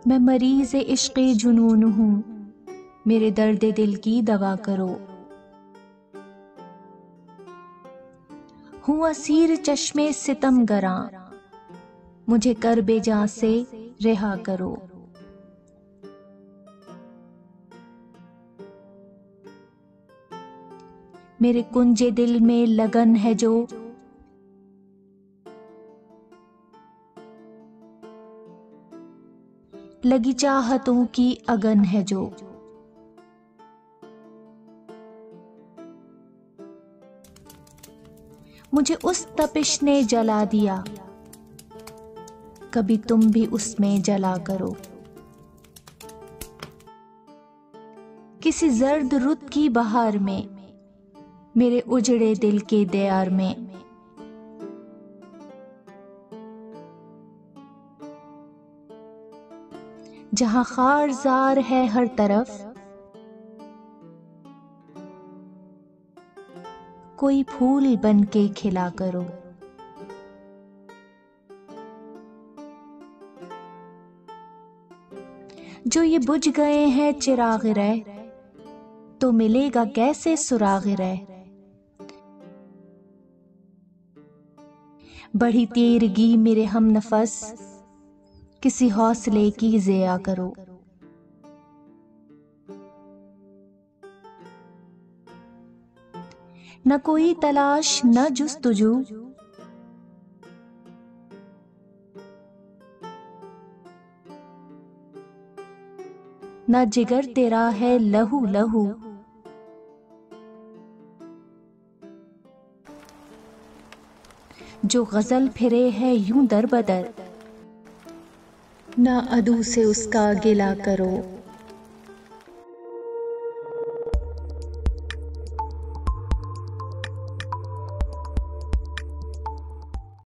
मैं मरीज़ इश्क़े जुनून हूँ, मेरे दर्द दिल की दवा करो। हूँ असीर चश्मे सितम गरां, मुझे कर्बे जां से रिहा करो। मेरे कुंजे दिल में लगन है जो, लगी चाहतों की अगन है जो। मुझे उस तपिश ने जला दिया, कभी तुम भी उसमें जला करो। किसी जर्द रुत की बहार में, मेरे उजड़े दिल के दयार में। जहां खारजार है हर तरफ, कोई फूल बन के खिला करो। जो ये बुझ गए हैं चिराग रह, तो मिलेगा कैसे सुराग रह। बढ़ी तेरगी मेरे हम नफस, किसी हौसले की ज़िया करो। न कोई तलाश न जुस्तजू, न जिगर तेरा है लहू लहू। जो गजल फिरे है यूं दर बदर, ना अदू से उसका गिला करो।